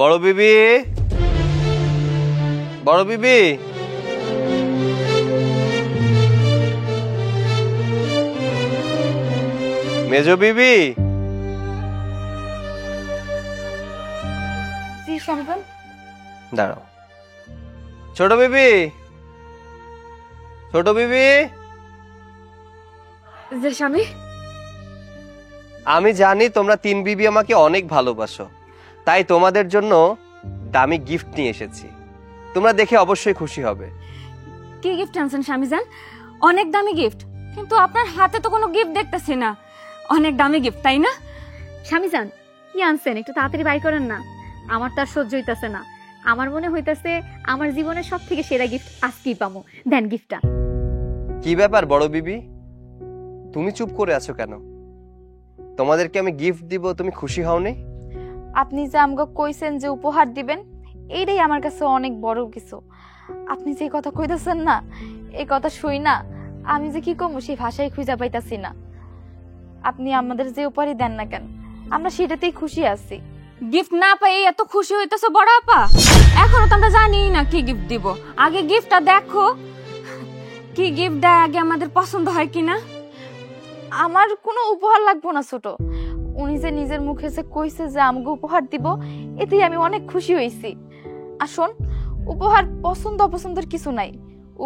বড় বিবি, বড় বিবি, মেজো বিবি। দাঁড়াও। ছোট বিবি, ছোট বিবি। স্বামী, আমি জানি তোমরা তিন বিবি আমাকে অনেক ভালোবাসো, তাই তোমাদের জন্য দামি গিফট নিয়ে এসেছি। তোমরা দেখে অবশ্যই খুশি হবে। কি গিফট আনছেন স্বামীজান? অনেক দামি গিফট, কিন্তু আপনার হাতে তো কোনো গিফট দেখতেছি না। অনেক দামি গিফট, তাই না? স্বামীজান, কি আনছেন একটু তাড়াতাড়ি বাই করেন না। আমার তার সহ্য হইতাছে না। আমার মনে হইতাছে আমার জীবনের সব থেকে সেরা গিফট আজকেই পাবো। দেন গিফটটা। কি ব্যাপার বড় বিবি, তুমি চুপ করে আছো কেন? তোমাদেরকে আমি গিফট দিব, তুমি খুশি হওনি? আপনি যে আমাকে কইছেন যে উপহার দিবেন, এইটাই আমার কাছে অনেক বড় কিছু। আপনি যে কথা কইতেছেন না, এই কথা শুই না আমি যে কি কমু সেই ভাষাই খুঁজে পাইতাছি না। আপনি আমাদের যে উপহারই দেন না কেন, আমরা সেটাতেই খুশি আছি। গিফট না পাই এত খুশি হইতেছো বড় আপা? এখনো তো আমরা জানি না কি গিফট দিব। আগে গিফটটা দেখো, কি গিফট দেয় আগে আমাদের পছন্দ হয় কিনা। আমার কোনো উপহার লাগবো না ছোট, উনি যে নিজের মুখে যে কইছে যে আমাকে উপহার দিব, এতেই আমি অনেক খুশি হয়েছি। আর শোন, উপহার পছন্দ অপছন্দের কিছু নাই।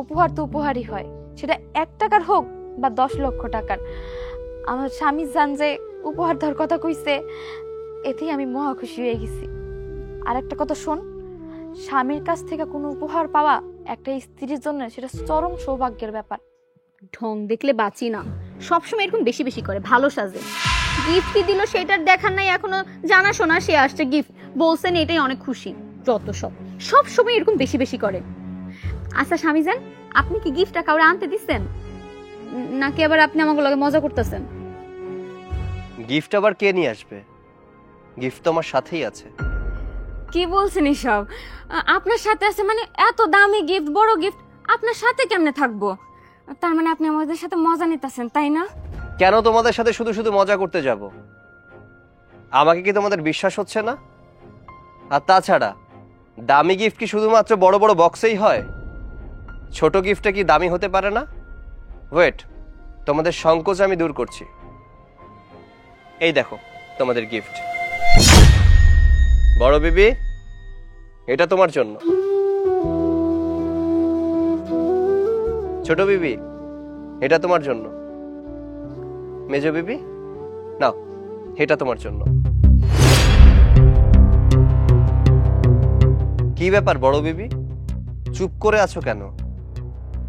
উপহার তো উপহারই হয়, সেটা 1 টাকার হোক বা 10 লক্ষ টাকার। আমার স্বামী জান যে উপহার দেওয়ার কথা কইছে, এতেই আমি মহা খুশি হয়ে গেছি। আর একটা কথা শোন, স্বামীর কাছ থেকে কোনো উপহার পাওয়া একটা স্ত্রীর জন্য সেটা চরম সৌভাগ্যের ব্যাপার। ঢং দেখলে বাঁচি না, সবসময় এরকম বেশি বেশি করে, ভালো সাজে। গিফট কি দিল সেটার দেখার নাই এখনো, জানা শোনা সে আসছে গিফট বলছেন, এটাই অনেক খুশি। যত সব সময় এরকম বেশি বেশি করে। আচ্ছা স্বামীজান, আপনি কি গিফটটা কাউরে আনতে দিচ্ছেন, নাকি আবার আপনি আমাকে লগে মজা করতেছেন? গিফট আবার কে নিয়ে আসবে? গিফট তো আমার সাথেই আছে। কি বলছেন এসব? আপনার সাথে আছে মানে? এত দামি গিফট, বড় গিফট আপনার সাথে কেমনে থাকবো? তার মানে আপনি আমাদের সাথে মজা নিতেছেন, তাই না? কেন তোমাদের সাথে শুধু শুধু মজা করতে যাব? আমাকে কি তোমাদের বিশ্বাস হচ্ছে না? আর তাছাড়া দামি গিফট কি শুধুমাত্র বড় বড় বক্সেই হয়? ছোট গিফটে কি দামি হতে পারে না? ওয়েট, তোমাদের সংকোচ আমি দূর করছি। এই দেখো তোমাদের গিফট। বড় বিবি, এটা তোমার জন্য। ছোট বিবি, এটা তোমার জন্য। মেজো বিবি, নাও, এটা তোমার জন্য। কি ব্যাপার বড় বিবি, চুপ করে আছো কেন?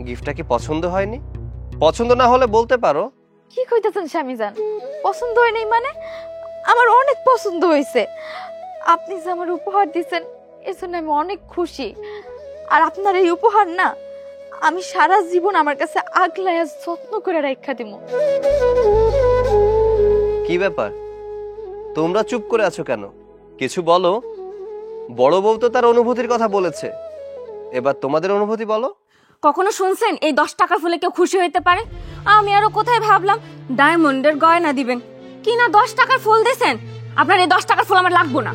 গিফটটা কি পছন্দ হয়নি? পছন্দ না হলে বলতে পারো। কি কইতেছেন স্বামীজান? পছন্দ হয় নাই মানে? আমার অনেক পছন্দ হয়েছে। আপনি যে আমার উপহার দিচ্ছেন এর জন্য আমি অনেক খুশি। আর আপনার এই উপহার না আমি সারা জীবন আমার কাছে আগলায় যত্ন করে রাখা দিব। কি ব্যাপার, তোমরা চুপ করে আছো কেন? কিছু বলো। বড় বউ তো তার অনুভূতির কথা বলেছে, এবার তোমাদের অনুভূতি বলো। কখনো শুনছেন এই 10 টাকার ফুলে কেউ খুশি হইতে পারে? আমি আরো কোথায় ভাবলাম ডায়মন্ডের গয়না দিবেন, কি না 10 টাকার ফুল দিয়েছেন। আপনার এই 10 টাকার ফুল আমার লাগবো না।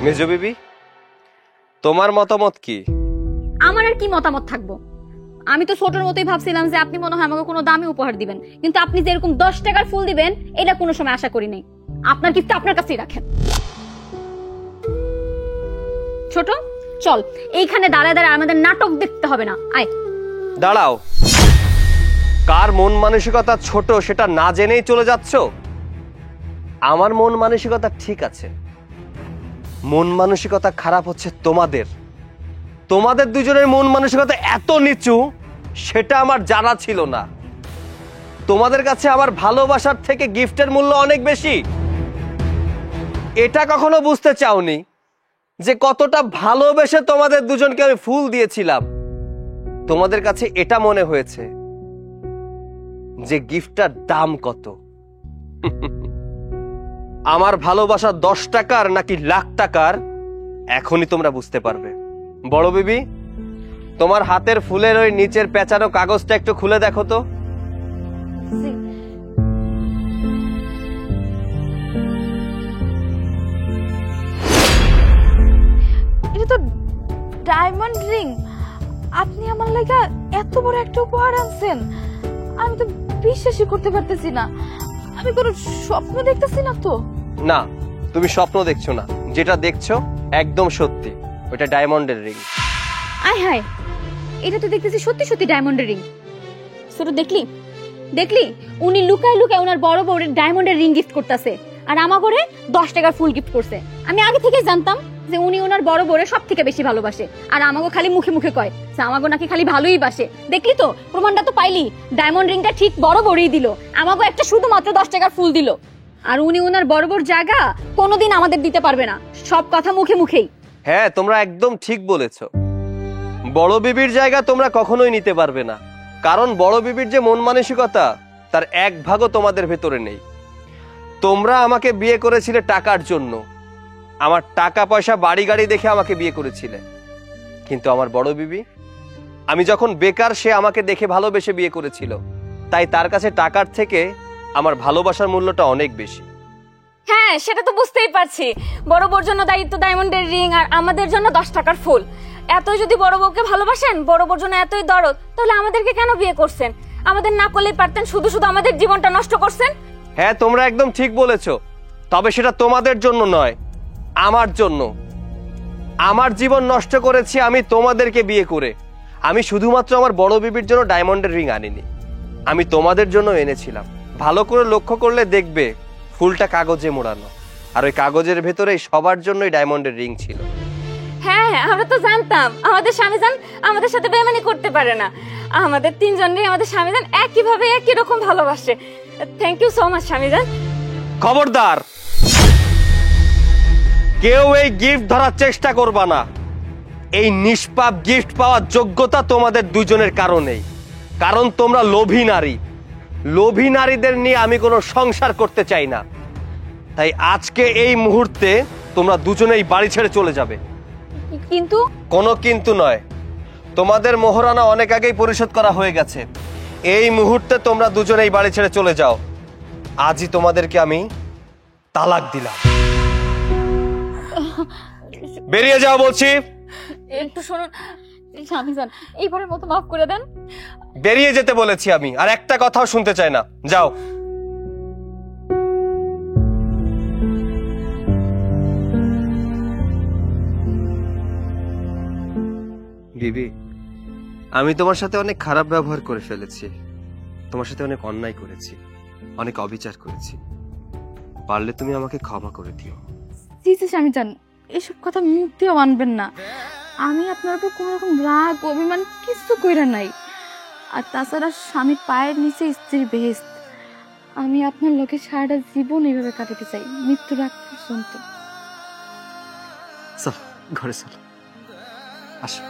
মেজো বিবি, তোমার মতামত কি? আমার আর কি মতামত থাকবো? আমি তো ছোটর মতোই ভাবছিলাম যে আপনি মনে হয় আমাকে কোনো দামি উপহার দিবেন, কিন্তু আপনি যে এরকম 10 টাকার ফুল দিবেন এটা কোনো সময় আশা করি নাই। আপনার গিফট আপনার কাছেই রাখেন। ছোট, চল এইখানে দাঁড়ায় দাঁড়ায় আমাদের নাটক দেখতে হবে না, আয়। দাঁড়াও, কার মন মানসিকতা ছোট সেটা না জেনেই চলে যাচ্ছ? আমার মন মানসিকতা ঠিক আছে, মন মানসিকতা খারাপ হচ্ছে তোমাদের। তোমাদের দুজনের মন মানসিকতা এত নিচু সেটা আমার জানা ছিল না। তোমাদের কাছে আমার ভালোবাসার থেকে গিফটের মূল্য অনেক বেশি। এটা কখনো বুঝতে চাওনি যে কতটা ভালোবেসে তোমাদের দুজনকে আমি ফুল দিয়েছিলাম। তোমাদের কাছে এটা মনে হয়েছে যে গিফটটার দাম কত। আমার ভালোবাসা 10 টাকার নাকি লাখ টাকার এখনই তোমরা বুঝতে পারবে। বড় বিবি, তোমার হাতের ফুলের ওই নিচের পেঁচানো কাগজটা একটু খুলে দেখো তো। বড় একটা উপহার আনছেন, আমি তো বিশ্বাসই করতে পারতেছি না। আমি কোনো স্বপ্ন দেখতেছি না তো? না, তুমি স্বপ্ন দেখছো না, যেটা দেখছো একদম সত্যি। ওটা ডায়মন্ডের রিং। আয় হায়, এটা তো দেখতেছি সত্যি সত্যি ডায়মন্ডের রিং। ছোট দেখলি দেখলি, উনি লুকায় লুকায় ওনার বড় বউরের ডায়মন্ডের রিং গিফট করতেছে, আর আমার ঘরে 10 টাকার ফুল গিফট করছে। আমি আগে থেকে জানতাম যে উনি ওনার বড় বউরে সব থেকে বেশি ভালোবাসে, আর আমাকে খালি মুখে মুখে কয় যে আমাকে নাকি খালি ভালোই বাসে। দেখলি তো, প্রমাণটা তো পাইলি। ডায়মন্ড রিংটা ঠিক বড় বড়ই দিল, আমাকে একটা শুধুমাত্র 10 টাকার ফুল দিল। আর উনি ওনার বড় বড় জায়গা কোনোদিন আমাদের দিতে পারবে না, সব কথা মুখে মুখেই। হ্যাঁ, তোমরা একদম ঠিক বলেছো। বড় বিবির জায়গা তোমরা কখনোই নিতে পারবে না, কারণ বড় বিবির যে মন মানসিকতা তার এক ভাগও তোমাদের ভেতরে নেই। তোমরা আমাকে বিয়ে করেছিলে টাকার জন্য, আমার টাকা পয়সা বাড়ি গাড়ি দেখে আমাকে বিয়ে করেছিলে। কিন্তু আমার বড় বিবি, আমি যখন বেকার সে আমাকে দেখে ভালোবেসে বিয়ে করেছিল, তাই তার কাছে টাকার থেকে আমার ভালোবাসার মূল্যটা অনেক বেশি। হ্যাঁ, সেটা তো বুঝতেই পারছি। বড় বউর জন্য দায়িত্ব ডায়মন্ডের রিং, আর আমাদের জন্য 10 টাকার ফুল। এতই যদি বড় বউকে ভালোবাসেন, বড় বউর জন্য এতই দরদ, তাহলে আমাদেরকে কেন বিয়ে করছেন? আমাদের না করলেই পারতেন, শুধু শুধু আমাদের জীবনটা নষ্ট করছেন। হ্যাঁ, তোমরা একদম ঠিক বলেছো, তবে সেটা তোমাদের জন্য নয়, আমার জন্য। আমার জীবন নষ্ট করেছি আমি তোমাদেরকে বিয়ে করে। আমি শুধুমাত্র আমার বড় বিবির জন্য ডায়মন্ডের রিং আনিনি, আমি তোমাদের জন্য এনেছিলাম। ভালো করে লক্ষ্য করলে দেখবে ফুলটা কাগজে মোড়ানো, আর ওই কাগজের ভেতরেই সবার জন্যই ডায়মন্ডের রিং ছিল। হ্যাঁ হ্যাঁ, আমরা তো জানতাম আমাদের স্বামীজান আমাদের সাথে বেইমানি করতে পারে না। আমাদের তিনজনই আমাদের স্বামীজান একইভাবে একই রকম ভালোবাসে। থ্যাংক ইউ সো মাচ স্বামীজান। খবরদার, কেউ এই গিফট ধরার চেষ্টা করবা না। এই নিষ্পাপ গিফট পাওয়ার যোগ্যতা তোমাদের দুজনের কারণেই, কারণ তোমরা লোভী নারী। লোভী নারীদের নিয়ে আমি কোনো সংসার করতে চাই না। তাই আজকে এই মুহূর্তে তোমরা দুজনেই বাড়ি ছেড়ে চলে যাবে। কিন্তু কোনো কিন্তু নয়, তোমাদের মোহরানা অনেক আগেই পরিশোধ করা হয়ে গেছে। এই মুহূর্তে তোমরা দুজনেই বাড়ি ছেড়ে চলে যাও। আজই তোমাদেরকে আমি তালাক দিলাম। বেরিয়ে যাও বলছি। একটু শুনুন স্বামীজান, এইবারের মতো মাফ করে দেন। বেরিয়ে যেতে বলেছি আমি, আর একটা কথাও শুনতে চাই না। যাও। বিবি, আমি তোমার সাথে অনেক খারাপ ব্যবহার করে ফেলেছি, তোমার সাথে অনেক অন্যায় করেছি, অনেক অবিচার করেছি। পারলে তুমি আমাকে ক্ষমা করে দিও। জি জি স্বামীজান, এসব কথা মুখ দিয়ে মানবেন না। আমি আপনার উপর কোনো রকম রাগ অভিমান কিছু কইরা নাই। আর তাছাড়া স্বামীর পায়ের নিচে স্ত্রীর বেহেশত। আমি আপনার লোকে সারাটা জীবন এইভাবে কাটাতে চাই, মৃত্যুর আগ পর্যন্ত। চল ঘরে চল, আসো।